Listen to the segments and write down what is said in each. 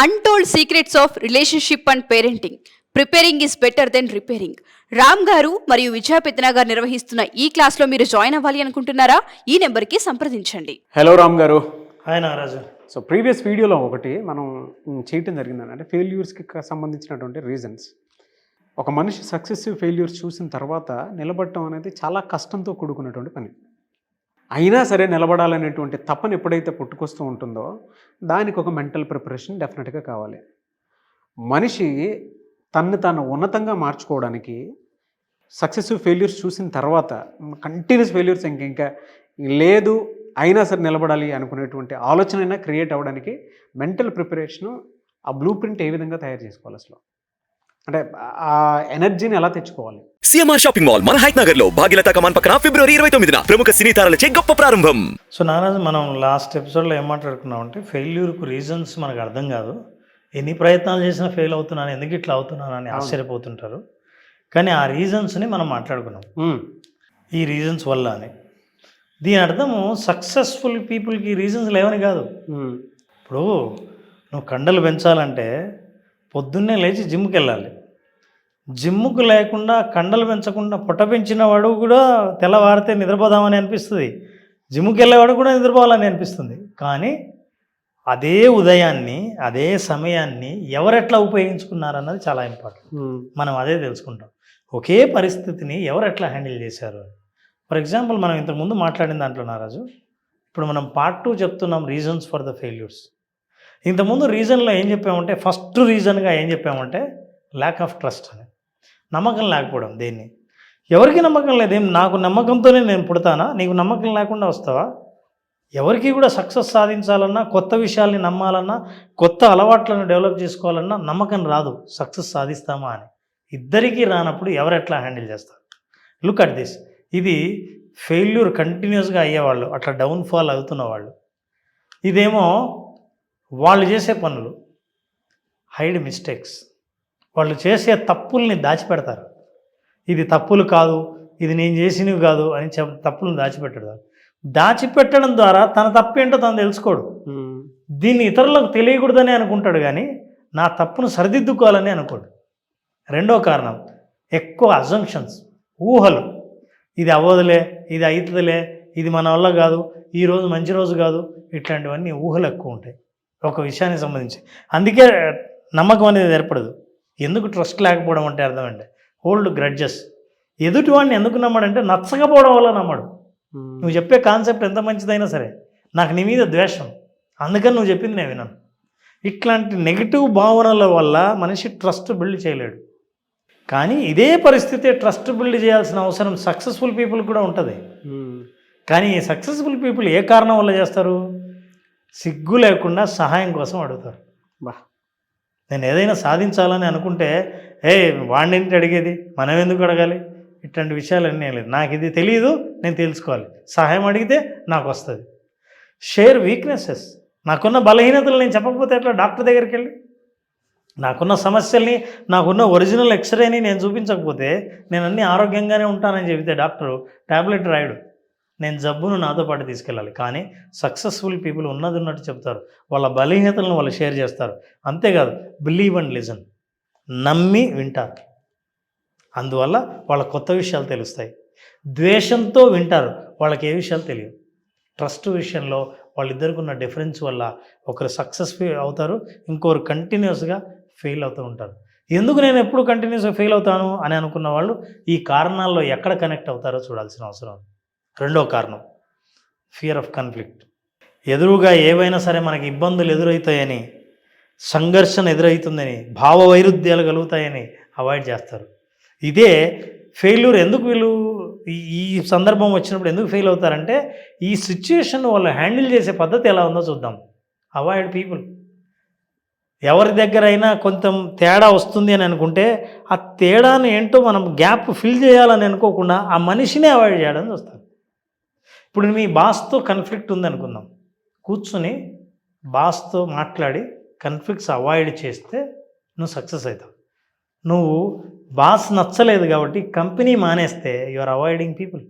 Untold secrets of relationship and parenting, preparing is better than repairing. Ram గారు మరియు విజయ పెద్దన గారు నిర్వహిస్తున్న ఈ క్లాస్లో మీరు జాయిన్ అవ్వాలి అనుకుంటున్నారా? ఈ నెంబర్కి సంప్రదించండి. హలో రామ్ గారు. హాయ్ నాగరాజు. సో ప్రీవియస్ వీడియోలో ఒకటి మనం చేయటం జరిగిందని, అంటే ఫెయిల్యూర్స్కి సంబంధించినటువంటి రీజన్స్. ఒక మనిషి సక్సెసివ్ ఫెయిల్యూర్స్ చూసిన తర్వాత నిలబడటం అనేది చాలా కష్టంతో కూడుకున్నటువంటి పని. అయినా సరే నిలబడాలనేటువంటి తపన ఎప్పుడైతే పుట్టుకొస్తూ ఉంటుందో దానికి ఒక మెంటల్ ప్రిపరేషన్ డెఫినెట్గా కావాలి. మనిషి తన్ని తాను ఉన్నతంగా మార్చుకోవడానికి సక్సెసివ్ ఫెయిల్యూర్స్ చూసిన తర్వాత కంటిన్యూస్ ఫెయిల్యూర్స్ ఇంకా లేదు, అయినా సరే నిలబడాలి అనుకునేటువంటి ఆలోచన అయినా క్రియేట్ అవ్వడానికి మెంటల్ ప్రిపరేషను, ఆ బ్లూ ప్రింట్ ఏ విధంగా తయారు చేసుకోవాలి, అసలు అంటే ఆ ఎనర్జీని ఎలా తెచ్చుకోవాలి? సిఎంఆర్ షాపింగ్ మాల్ మన హైట్ నగర్ లో భాగ్యలతా కమాన్ పక్కన ఫిబ్రవరి 29న ప్రముఖ సినీ తారలచే గొప్ప ప్రారంభం. సో నాగరాజు, మనం లాస్ట్ ఎపిసోడ్లో ఏం మాట్లాడుకున్నాం అంటే ఫెయిల్యూర్కు రీజన్స్ మనకు అర్థం కాదు. ఎన్ని ప్రయత్నాలు చేసినా ఫెయిల్ అవుతున్నాను, ఎందుకు ఇట్లా అవుతున్నాను అని ఆశ్చర్యపోతుంటారు. కానీ ఆ రీజన్స్ని మనం మాట్లాడుకున్నాం, ఈ రీజన్స్ వల్ల అని. దీని అర్థము సక్సెస్ఫుల్ పీపుల్కి రీజన్స్ లేవని కాదు. ఇప్పుడు నువ్వు కండలు పెంచాలంటే పొద్దున్నే లేచి జిమ్కి వెళ్ళాలి. జిమ్ముకు లేకుండా కండలు పెంచకుండా పొట్ట పెంచిన వాడు కూడా తెల్లవారితే నిద్రపోదామని అనిపిస్తుంది, జిమ్కి వెళ్ళేవాడు కూడా నిద్రపోవాలని అనిపిస్తుంది. కానీ అదే ఉదయాన్ని, అదే సమయాన్ని ఎవరెట్లా ఉపయోగించుకున్నారన్నది చాలా ఇంపార్టెంట్. మనం అదే తెలుసుకుంటాం, ఒకే పరిస్థితిని ఎవరెట్లా హ్యాండిల్ చేశారు. ఫర్ ఎగ్జాంపుల్, మనం ఇంతకుముందు మాట్లాడిన దాంట్లో నారాజు, ఇప్పుడు మనం పార్ట్ 2 చెప్తున్నాం, రీజన్స్ ఫర్ ద ఫెయిల్యూర్స్. ఇంతకుముందు రీజన్లో ఏం చెప్పామంటే, ఫస్ట్ రీజన్గా ఏం చెప్పామంటే ల్యాక్ ఆఫ్ ట్రస్ట్ అని, నమ్మకం లేకపోవడం. దేన్ని ఎవరికి నమ్మకం లేదు. నాకు నమ్మకంతోనే నేను పుడతానా, నీకు నమ్మకం లేకుండా వస్తావా? ఎవరికి కూడా సక్సెస్ సాధించాలన్నా, కొత్త విషయాల్ని నమ్మాలన్నా, కొత్త అలవాట్లను డెవలప్ చేసుకోవాలన్నా నమ్మకం రాదు. సక్సెస్ సాధిస్తామా అని ఇద్దరికీ రానప్పుడు ఎవరు ఎట్లా హ్యాండిల్ చేస్తారు? Look at this. ఇది ఫెయిల్యూర్ కంటిన్యూస్గా అయ్యేవాళ్ళు, అట్లా డౌన్ఫాల్ అవుతున్న వాళ్ళు. ఇదేమో వాళ్ళు చేసే పనులు, హైడ్ మిస్టేక్స్. వాళ్ళు చేసే తప్పుల్ని దాచిపెడతారు. ఇది తప్పులు కాదు, ఇది నేను చేసినవి కాదు అని తప్పులను దాచిపెట్టడం. దాచిపెట్టడం ద్వారా తన తప్పేంటో తను తెలుసుకోడు. దీన్ని ఇతరులకు తెలియకూడదని అనుకుంటాడు, కానీ నా తప్పును సరిదిద్దుకోవాలని అనుకోడు. రెండో కారణం, ఎక్కువ అజంప్షన్స్, ఊహలు. ఇది అవ్వదులే, ఇది అవుతుందిలే, ఇది మన వల్ల కాదు, ఈరోజు మంచి రోజు కాదు, ఇట్లాంటివన్నీ ఊహలు ఎక్కువ ఉంటాయి ఒక విషయానికి సంబంధించి. అందుకే నమ్మకం అనేది ఏర్పడదు. ఎందుకు ట్రస్ట్ లేకపోవడం అంటే అర్థం అంటే హోల్డ్ గ్రడ్జెస్. ఎదుటివాడిని ఎందుకు నమ్మడంటే నచ్చకపోవడం వల్ల నమ్మడు. నువ్వు చెప్పే కాన్సెప్ట్ ఎంత మంచిదైనా సరే, నాకు నీ మీద ద్వేషం, అందుకని నువ్వు చెప్పింది నేను విన్నాను. ఇట్లాంటి నెగిటివ్ భావనల వల్ల మనిషి ట్రస్ట్ బిల్డ్ చేయలేడు. కానీ ఇదే పరిస్థితి ట్రస్ట్ బిల్డ్ చేయాల్సిన అవసరం సక్సెస్ఫుల్ పీపుల్ కూడా ఉంటుంది. కానీ ఈ సక్సెస్ఫుల్ పీపుల్ ఏ కారణం వల్ల చేస్తారు? సిగ్గు లేకుండా సహాయం కోసం అడుగుతారు. నేను ఏదైనా సాధించాలని అనుకుంటే, వాడిని అడిగేది, మనం ఎందుకు అడగాలి? ఇట్లాంటి విషయాలన్నీ లేదు. నాకు ఇది తెలియదు, నేను తెలుసుకోవాలి, సహాయం అడిగితే నాకు వస్తుంది. Share weaknesses. నాకున్న బలహీనతలు నేను చెప్పకపోతే ఎట్లా? డాక్టర్ దగ్గరికి వెళ్ళి నాకున్న సమస్యల్ని, నాకున్న ఒరిజినల్ ఎక్స్రేని నేను చూపించకపోతే, నేను అన్నీ ఆరోగ్యంగానే ఉంటానని చెబితే డాక్టరు ట్యాబ్లెట్ రాయడు. నేను జబ్బును నాతో పాటు తీసుకెళ్ళాలి. కానీ సక్సెస్ఫుల్ పీపుల్ ఉన్నది ఉన్నట్టు చెప్తారు, వాళ్ళ బలహీనతలను వాళ్ళు షేర్ చేస్తారు. అంతేకాదు, బిలీవ్ అండ్ లిజన్, నమ్మి వింటారు. అందువల్ల వాళ్ళ కొత్త విషయాలు తెలుస్తాయి. ద్వేషంతో వింటారు, వాళ్ళకి ఏ విషయాలు తెలియవు. ట్రస్ట్ విషయంలో వాళ్ళిద్దరికి ఉన్న డిఫరెన్స్ వల్ల ఒకరు సక్సెస్ఫుల్ అవుతారు, ఇంకొకరు కంటిన్యూస్గా ఫెయిల్ అవుతూ ఉంటారు. ఎందుకు నేను ఎప్పుడు కంటిన్యూస్గా ఫెయిల్ అవుతాను అని అనుకున్న వాళ్ళు ఈ కారణాల్లో ఎక్కడ కనెక్ట్ అవుతారో చూడాల్సిన అవసరం ఉంది. రెండో కారణం, ఫియర్ ఆఫ్ కాన్ఫ్లిక్ట్. ఎదురుగా ఏవైనా సరే మనకి ఇబ్బందులు ఎదురవుతాయని, సంఘర్షణ ఎదురవుతుందని, భావ వైరుధ్యాలు కలుగుతాయని అవాయిడ్ చేస్తారు. ఇదే ఫెయిల్యూర్. ఎందుకు వీళ్ళు ఈ సందర్భం వచ్చినప్పుడు ఎందుకు ఫెయిల్ అవుతారంటే, ఈ సిచ్యుయేషన్ వాళ్ళు హ్యాండిల్ చేసే పద్ధతి ఎలా ఉందో చూద్దాం. Avoid people. ఎవరి దగ్గరైనా కొంచెం తేడా వస్తుంది అని అనుకుంటే, ఆ తేడాను ఏంటో మనం గ్యాప్ ఫిల్ చేయాలని అనుకోకుండా ఆ మనిషినే అవాయిడ్ చేయడం చూస్తాం. ఇప్పుడు మీ బాస్తో కన్ఫ్లిక్ట్ ఉందనుకుందాం, కూర్చుని బాస్తో మాట్లాడి కన్ఫ్లిక్ట్స్ అవాయిడ్ చేస్తే నువ్వు సక్సెస్ అవుతావు. నువ్వు బాస్ నచ్చలేదు కాబట్టి కంపెనీ మానేస్తే యు ఆర్ అవాయిడింగ్ పీపుల్.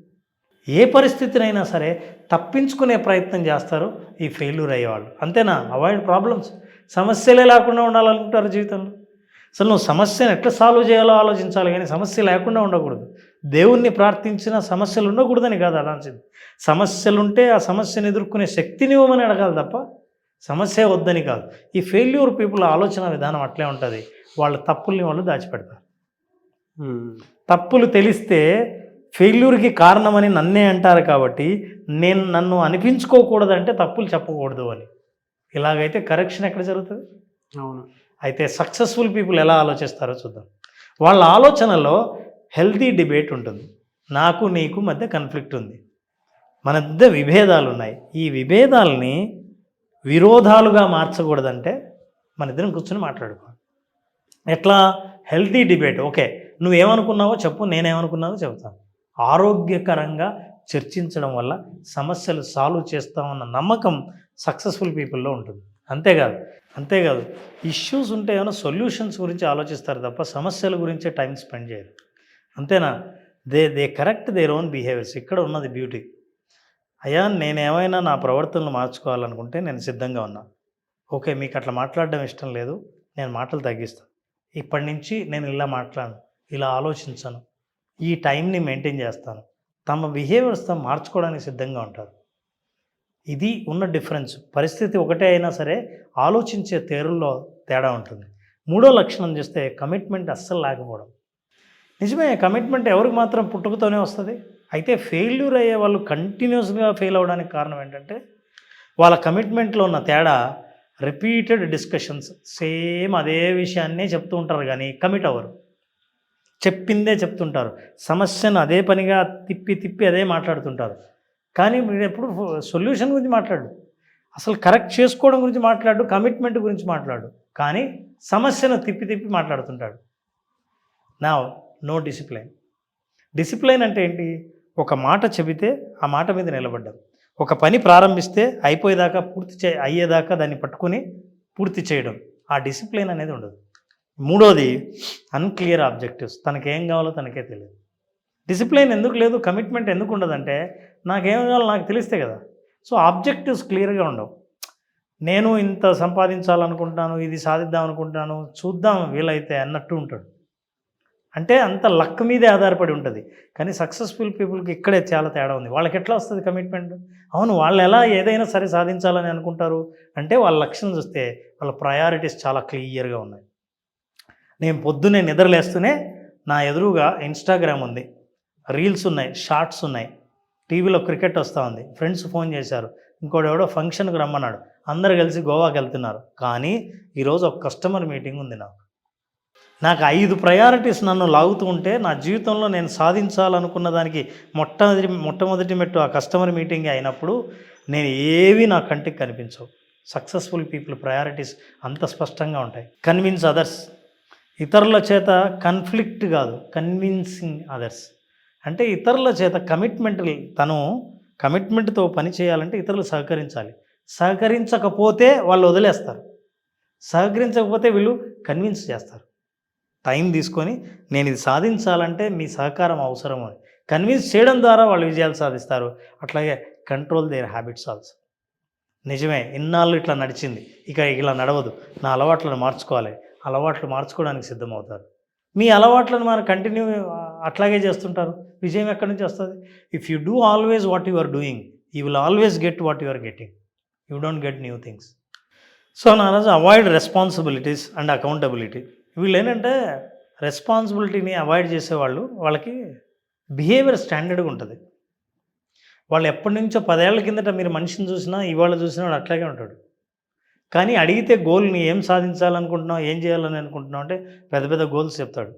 ఏ పరిస్థితినైనా సరే తప్పించుకునే ప్రయత్నం చేస్తారు ఈ ఫెయిల్యూర్ అయ్యేవాళ్ళు. అంతేనా? Avoid problems. సమస్యలే లేకుండా ఉండాలనుకుంటారు జీవితంలో. అసలు నువ్వు సమస్యను ఎట్లా సాల్వ్ చేయాలో ఆలోచించాలి, కానీ సమస్య లేకుండా ఉండకూడదు. దేవుణ్ణి ప్రార్థించిన సమస్యలు ఉండకూడదని కాదు అనాల్సింది. సమస్యలుంటే ఆ సమస్యను ఎదుర్కొనే శక్తిని ఇవ్వమని అడగాలి తప్ప సమస్య వద్దని కాదు. ఈ ఫెయిల్యూర్ పీపుల్ ఆలోచన విధానం అట్లే ఉంటుంది. వాళ్ళ తప్పుల్ని వాళ్ళు దాచిపెడతారు. తప్పులు తెలిస్తే ఫెయిల్యూర్కి కారణమని నన్నే అంటారు కాబట్టి నన్ను అనిపించుకోకూడదంటే తప్పులు చెప్పకూడదు అని. ఇలాగైతే కరెక్షన్ ఎక్కడ జరుగుతుంది? అవును. అయితే సక్సెస్ఫుల్ పీపుల్ ఎలా ఆలోచిస్తారో చూద్దాం. వాళ్ళ ఆలోచనలో హెల్తీ డిబేట్ ఉంటుంది. నాకు నీకు మధ్య కన్ఫ్లిక్ట్ ఉంది, మన మధ్య విభేదాలు ఉన్నాయి. ఈ విభేదాలని విరోధాలుగా మార్చకూడదంటే మన ఇద్దరం కూర్చొని మాట్లాడుకోవాలి. ఎట్లా? Healthy debate. ఓకే, నువ్వేమనుకున్నావో చెప్పు, నేనేమనుకున్నావో చెబుతాను. ఆరోగ్యకరంగా చర్చించడం వల్ల సమస్యలు సాల్వ్ చేస్తామన్న నమ్మకం సక్సెస్ఫుల్ పీపుల్లో ఉంటుంది. అంతేకాదు ఇష్యూస్ ఉంటే ఏమైనా సొల్యూషన్స్ గురించి ఆలోచిస్తారు తప్ప సమస్యల గురించే టైం స్పెండ్ చేయరు. అంతేనా? They correct their own behaviours. ఇక్కడ ఉన్నది బ్యూటీ. అయ్యా, నేనేమైనా నా ప్రవర్తనలు మార్చుకోవాలనుకుంటే నేను సిద్ధంగా ఉన్నా. ఓకే, మీకు అట్లా మాట్లాడడం ఇష్టం లేదు, నేను మాటలు తగ్గిస్తాను. ఇప్పటి నుంచి నేను ఇలా మాట్లాడను, ఇలా ఆలోచించను, ఈ టైంని మెయింటైన్ చేస్తాను. తమ బిహేవియర్స్తో మార్చుకోవడానికి సిద్ధంగా ఉంటారు. ఇది ఉన్న డిఫరెన్స్. పరిస్థితి ఒకటే అయినా సరే ఆలోచించే తీరుల్లో తేడా ఉంటుంది. మూడో లక్షణం చూస్తే కమిట్మెంట్ అస్సలు లేకపోవడం. నిజమే, కమిట్మెంట్ ఎవరికి మాత్రం పుట్టుకతోనే వస్తుంది. అయితే ఫెయిల్యూర్ అయ్యే వాళ్ళు కంటిన్యూస్గా ఫెయిల్ అవ్వడానికి కారణం ఏంటంటే వాళ్ళ కమిట్మెంట్లో ఉన్న తేడా. రిపీటెడ్ డిస్కషన్స్, సేమ్ అదే విషయాన్నే చెప్తూ ఉంటారు కానీ కమిట్ అవ్వరు. చెప్పిందే చెప్తుంటారు. సమస్యను అదే పనిగా తిప్పి అదే మాట్లాడుతుంటారు. కానీ మీరు ఎప్పుడు సొల్యూషన్ గురించి మాట్లాడు, అసలు కరెక్ట్ చేసుకోవడం గురించి మాట్లాడు, కమిట్మెంట్ గురించి మాట్లాడు. కానీ సమస్యను తిప్పి మాట్లాడుతుంటాడు. No discipline. డిసిప్లైన్ అంటే ఏంటి? ఒక మాట చెబితే ఆ మాట మీద నిలబడ్డాం. ఒక పని ప్రారంభిస్తే అయిపోయేదాకా అయ్యేదాకా దాన్ని పట్టుకొని పూర్తి చేయడం. ఆ డిసిప్లైన్ అనేది ఉండదు. మూడోది అన్క్లియర్ ఆబ్జెక్టివ్స్. తనకేం కావాలో తనకే తెలియదు. డిసిప్లైన్ ఎందుకు లేదు, కమిట్మెంట్ ఎందుకు ఉండదంటే నాకేం కావాలో నాకు తెలిస్తే కదా. సో ఆబ్జెక్టివ్స్ క్లియర్గా ఉండవు. నేను ఇంత సంపాదించాలనుకుంటున్నాను, ఇది సాధిద్దాం అనుకుంటున్నాను, చూద్దాం వీలైతే అన్నట్టు ఉంటాడు. అంటే అంత లక్ మీదే ఆధారపడి ఉంటుంది. కానీ సక్సెస్ఫుల్ పీపుల్కి ఇక్కడే చాలా తేడా ఉంది. వాళ్ళకి ఎట్లా వస్తుంది కమిట్మెంట్? అవును, వాళ్ళు ఎలా ఏదైనా సరే సాధించాలని అనుకుంటారు అంటే వాళ్ళ లక్ష్యం చూస్తే వాళ్ళ ప్రయారిటీస్ చాలా క్లియర్గా ఉన్నాయి. నేను పొద్దున్నే నిద్రలేస్తూనే నా ఎదురుగా ఇన్స్టాగ్రామ్ ఉంది, రీల్స్ ఉన్నాయి, షార్ట్స్ ఉన్నాయి, టీవీలో క్రికెట్ వస్తూ ఉంది, ఫ్రెండ్స్ ఫోన్ చేశారు, ఇంకోటి ఎవడో ఫంక్షన్కి రమ్మన్నాడు, అందరు కలిసి గోవాకి వెళ్తున్నారు. కానీ ఈరోజు ఒక కస్టమర్ మీటింగ్ ఉంది. నాకు 5 ప్రయారిటీస్ నన్ను లాగుతూ ఉంటే నా జీవితంలో నేను సాధించాలనుకున్న దానికి మొట్టమొదటి మెట్టు ఆ కస్టమర్ మీటింగ్ అయినప్పుడు నేను ఏవి నా కంటికి కనిపించవు. సక్సెస్ఫుల్ పీపుల్ ప్రయారిటీస్ అంత స్పష్టంగా ఉంటాయి. Convince others. ఇతరుల చేత కన్ఫ్లిక్ట్ కాదు, కన్విన్సింగ్ అదర్స్. అంటే ఇతరుల చేత తను కమిట్మెంట్తో పని చేయాలంటే ఇతరులు సహకరించాలి. సహకరించకపోతే వాళ్ళు వదిలేస్తారు, సహకరించకపోతే వీళ్ళు కన్విన్స్ చేస్తారు. టైం తీసుకొని నేను ఇది సాధించాలంటే మీ సహకారం అవసరం అని కన్విన్స్ చేయడం ద్వారా వాళ్ళు విజయాలు సాధిస్తారు. అట్లాగే కంట్రోల్ దేర్ హ్యాబిట్స్ ఆల్సో. నిజమే, ఇన్నాళ్ళు ఇట్లా నడిచింది, ఇక ఇలా నడవదు, నా అలవాట్లను మార్చుకోవాలి. అలవాట్లు మార్చుకోవడానికి సిద్ధమవుతారు. మీ అలవాట్లను మనం కంటిన్యూ అట్లాగే చేస్తుంటారు. విజయం ఎక్కడి నుంచి వస్తుంది? If you do always what you are doing, you will always get what you are getting. You don't get new things. So నా రోజు అవాయిడ్ రెస్పాన్సిబిలిటీస్ అండ్ అకౌంటబిలిటీ. వీళ్ళు ఏంటంటే రెస్పాన్సిబిలిటీని అవాయిడ్ చేసేవాళ్ళు, వాళ్ళకి బిహేవియర్ స్టాండర్డ్గా ఉంటుంది. వాళ్ళు ఎప్పటి నుంచో 10 ఏళ్ల కిందట మీరు మనిషిని చూసినా ఇవాళ చూసినా వాడు అట్లాగే ఉంటాడు. కానీ అడిగితే గోల్ని ఏం సాధించాలనుకుంటున్నావు, ఏం చేయాలని అనుకుంటున్నావు అంటే పెద్ద గోల్స్ చెప్తాడు.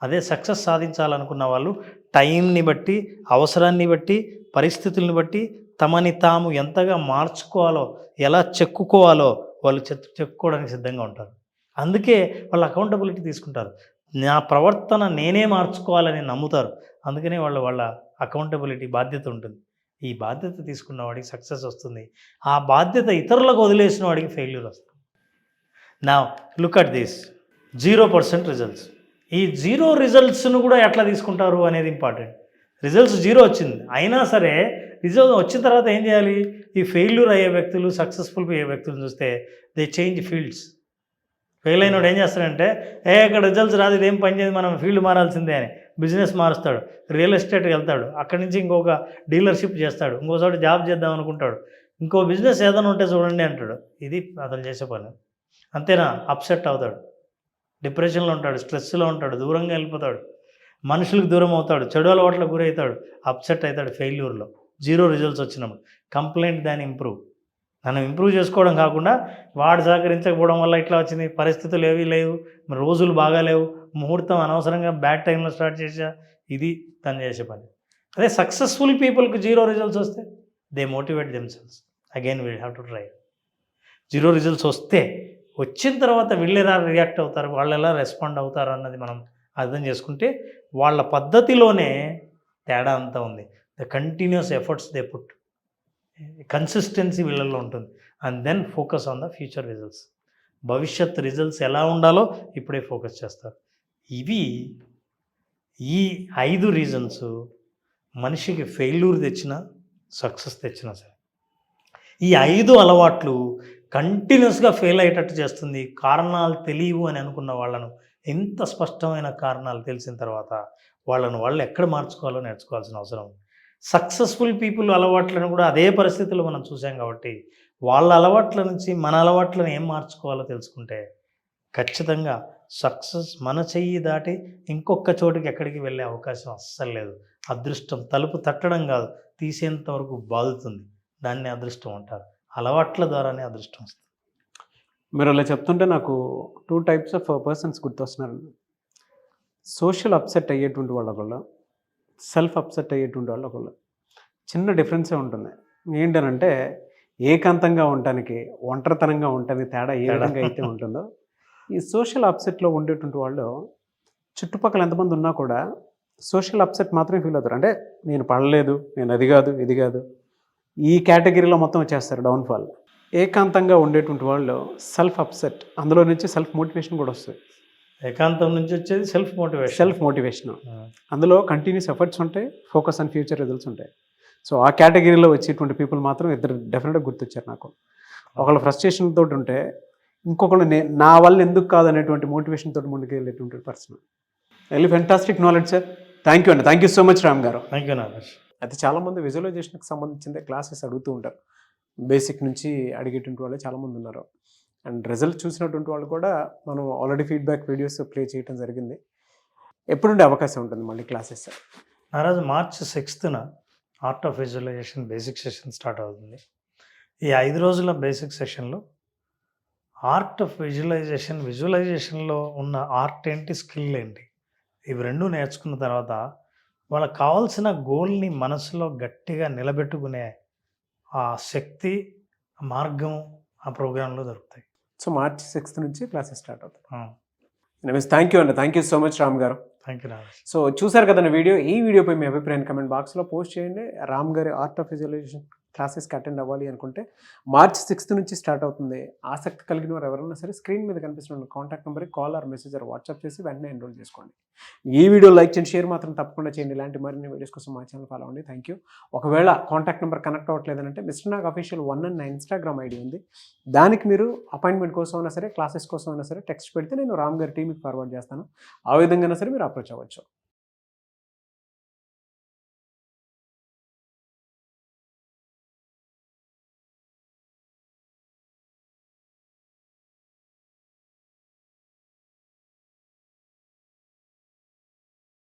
అదే సక్సెస్ సాధించాలనుకున్న వాళ్ళు టైంని బట్టి, అవసరాన్ని బట్టి, పరిస్థితుల్ని బట్టి తమని తాము ఎంతగా మార్చుకోవాలో, ఎలా చెక్కుకోవాలో వాళ్ళు చెప్పుకోవడానికి సిద్ధంగా ఉంటారు. అందుకే వాళ్ళు అకౌంటబిలిటీ తీసుకుంటారు. నా ప్రవర్తన నేనే మార్చుకోవాలని నమ్ముతారు. అందుకనే వాళ్ళ అకౌంటబిలిటీ బాధ్యత ఉంటుంది. ఈ బాధ్యత తీసుకున్న వాడికి సక్సెస్ వస్తుంది. ఆ బాధ్యత ఇతరులకు వదిలేసిన వాడికి ఫెయిల్యూర్ వస్తుంది. నా లుక్ అట్ దిస్ 0% రిజల్ట్స్. ఈ 0 రిజల్ట్స్ను కూడా ఎట్లా తీసుకుంటారు అనేది ఇంపార్టెంట్. రిజల్ట్స్ 0 వచ్చింది, అయినా సరే రిజల్ట్ వచ్చిన తర్వాత ఏం చేయాలి? ఈ ఫెయిల్యూర్ అయ్యే వ్యక్తులు, సక్సెస్ఫుల్ అయ్యే వ్యక్తులను చూస్తే దే చేంజ్ ఫీల్డ్స్. ఫెయిల్ అయినోడు ఏం చేస్తాడంటే, ఇక్కడ రిజల్ట్స్ రాదు, ఇదేం పని చేయదు, మనం ఫీల్డ్ మారాల్సిందే అని బిజినెస్ మారుస్తాడు, రియల్ ఎస్టేట్కి వెళ్తాడు, అక్కడి నుంచి ఇంకొక డీలర్షిప్ చేస్తాడు, ఇంకోసారి జాబ్ చేద్దాం అనుకుంటాడు, ఇంకో బిజినెస్ ఏదైనా ఉంటే చూడండి అంటాడు. ఇది అతను చేసే పని. అంతేనా? అప్సెట్ అవుతాడు, డిప్రెషన్లో ఉంటాడు, స్ట్రెస్లో ఉంటాడు, దూరంగా వెళ్ళిపోతాడు, మనుషులకు దూరం అవుతాడు, చెడు అలవాట్లకు గురవుతాడు, అప్సెట్ అవుతాడు. ఫెయిల్యూర్లో 0 రిజల్ట్స్ వచ్చినప్పుడు కంప్లైంట్ దాన్ని ఇంప్రూవ్. మనం ఇంప్రూవ్ చేసుకోవడం కాకుండా వాడు సహకరించకపోవడం వల్ల ఇట్లా వచ్చింది, పరిస్థితులు ఏవీ లేవు, రోజులు బాగాలేవు, ముహూర్తం అనవసరంగా బ్యాడ్ టైంలో స్టార్ట్ చేసా, ఇది తను చేసే పని. అదే సక్సెస్ఫుల్ పీపుల్కి 0 రిజల్ట్స్ వస్తే they motivate themselves, again we have to try. 0 results వస్తే వచ్చిన తర్వాత వీళ్ళు ఎలా రియాక్ట్ అవుతారు, వాళ్ళు ఎలా రెస్పాండ్ అవుతారు అన్నది మనం అర్థం చేసుకుంటే వాళ్ళ పద్ధతిలోనే తేడా అంతా ఉంది. The continuous efforts they put, consistency వీళ్ళల్లో ఉంటుంది. And then focus on the future results. భవిష్యత్ రిజల్ట్స్ ఎలా ఉండాలో ఇప్పుడే ఫోకస్ చేస్తారు. ఇవి ఈ 5 రీజన్స్ మనిషికి ఫెయిల్యూర్ తెచ్చినా సక్సెస్ తెచ్చినా సరే, ఈ 5 అలవాట్లు కంటిన్యూస్గా ఫెయిల్ అయ్యేటట్టు చేస్తుంది. కారణాలు తెలియవు అని అనుకున్న వాళ్ళను ఎంత స్పష్టమైన కారణాలు తెలిసిన తర్వాత వాళ్ళు ఎక్కడ మార్చుకోవాలో నేర్చుకోవాల్సిన అవసరం ఉంది. సక్సెస్ఫుల్ పీపుల్ అలవాట్లను కూడా అదే పరిస్థితుల్లో మనం చూసాం కాబట్టి వాళ్ళ అలవాట్ల నుంచి మన అలవాట్లను ఏం మార్చుకోవాలో తెలుసుకుంటే ఖచ్చితంగా సక్సెస్ మన చెయ్యి దాటి ఇంకొక చోటుకి ఎక్కడికి వెళ్ళే అవకాశం అస్సలు లేదు. అదృష్టం తలుపు తట్టడం కాదు, తీసేంత వరకు బాదుతుంది. దాన్ని అదృష్టం అంటారు. అలవాట్ల ద్వారానే అదృష్టం వస్తుంది. మీరు అలా చెప్తుంటే నాకు 2 types ఆఫ్ పర్సన్స్ గుర్తొస్తున్నారు. సోషల్ అప్సెట్ అయ్యేటువంటి వాళ్ళొకళ్ళు, సెల్ఫ్ అప్సెట్ అయ్యేటువంటి వాళ్ళొకళ్ళు. చిన్న డిఫరెన్సే ఉంటుంది. ఏంటనంటే ఏకాంతంగా ఉండటానికి, ఒంటరితనంగా ఉండటానికి తేడా ఏ విధంగా అయితే ఉంటుందో, ఈ సోషల్ అప్సెట్లో ఉండేటువంటి వాళ్ళు చుట్టుపక్కల ఎంతమంది ఉన్నా కూడా సోషల్ అప్సెట్ మాత్రమే ఫీల్ అవుతారు. అంటే నేను పడలేదు, నేను అది కాదు ఇది కాదు, ఈ కేటగిరీలో మొత్తం వచ్చేస్తారు డౌన్ఫాల్. ఏకాంతంగా ఉండేటువంటి వాళ్ళు సెల్ఫ్ అప్సెట్, అందులో నుంచి సెల్ఫ్ మోటివేషన్ కూడా వస్తుంది. ఏకాంతం నుంచి వచ్చేది సెల్ఫ్ మోటివేషన్. అందులో కంటిన్యూస్ ఎఫర్ట్స్ ఉంటాయి, ఫోకస్ ఆన్ ఫ్యూచర్ రిజల్ట్స్ ఉంటాయి. సో ఆ కేటగిరీలో వచ్చేటువంటి పీపుల్ మాత్రం ఇద్దరు డెఫినెట్గా గుర్తొచ్చారు నాకు. ఒకళ్ళు ఫ్రస్ట్రేషన్ తోటి ఉంటే ఇంకొకళ్ళు నా వల్ల ఎందుకు కాదు అనేటువంటి మోటివేషన్ తోటి ముందుకు వెళ్ళేటువంటి person. Very fantastic knowledge sir. Thank you అండి. Thank you so much Ram గారు. Thank you Nagesh. అయితే చాలామంది విజువలైజేషన్కి సంబంధించిన క్లాసెస్ అడుగుతూ ఉంటారు. బేసిక్ నుంచి అడిగేటువంటి వాళ్ళు చాలామంది ఉన్నారు. అండ్ రిజల్ట్ చూసినటువంటి వాళ్ళు కూడా మనం ఆల్రెడీ ఫీడ్బ్యాక్ వీడియోస్ ప్లే చేయడం జరిగింది. ఎప్పుడుండే అవకాశం ఉంటుంది మళ్ళీ క్లాసెస్? ఆ రోజు March 6th art of visualisation basic session start అవుతుంది. ఈ 5 రోజుల బేసిక్ సెషన్లో ఆర్ట్ ఆఫ్ విజువలైజేషన్లో ఉన్న ఆర్ట్ ఏంటి, స్కిల్ ఏంటి, ఇవి రెండూ నేర్చుకున్న తర్వాత వాళ్ళకి కావాల్సిన గోల్ని మనసులో గట్టిగా నిలబెట్టుకునే ఆ శక్తి, ఆ మార్గం ఆ ప్రోగ్రాంలో దొరుకుతాయి. సో March 6th నుంచి క్లాసెస్ స్టార్ట్ అవుతాయి. థ్యాంక్ యూ అండి. Thank you so much Ram గారు. Thank you Nagesh. సో చూసారు కదండి వీడియో. ఈ వీడియోపై మీ అభిప్రాయాన్ని కమెంట్ బాక్స్లో పోస్ట్ చేయండి. రామ్ గారి ఆర్ట్ ఆఫ్ విజువలైజేషన్ క్లాసెస్కి అటెండ్ అవ్వాలి అనుకుంటే March 6th నుంచి స్టార్ట్ అవుతుంది. ఆసక్తి కలిగిన వారు ఎవరైనా సరే స్క్రీన్ మీద కనిపిస్తున్న కాంటాక్ట్ నెంబర్కి call or message or WhatsApp చేసి వెంటనే ఎన్రోల్ చేసుకోండి. ఈ వీడియో లైక్ చేయండి, షేర్ మాత్రం తప్పకుండా చేయండి. ఇలాంటి మరిన్ని వీడియోస్ కోసం మా ఛానల్ ఫాలో అవ్వండి. Thank you. ఒకవేళ కాంటాక్ట్ నెంబర్ కనెక్ట్ అవ్వట్లేదంటే మిస్టర్ నాగ్ అఫీషియల్ 1 అన్న ఇన్స్టాగ్రామ్ ఐడి ఉంది. దానికి మీరు అపాయింట్మెంట్ కోసం అయినా సరే, క్లాసెస్ కోసం అయినా సరే టెక్స్ట్ పెడితే నేను రామ్ గారి టీమ్కి ఫార్వర్డ్ చేస్తాను. ఆ విధంగా సరే మీరు అప్రోచ్ అవ్వచ్చు.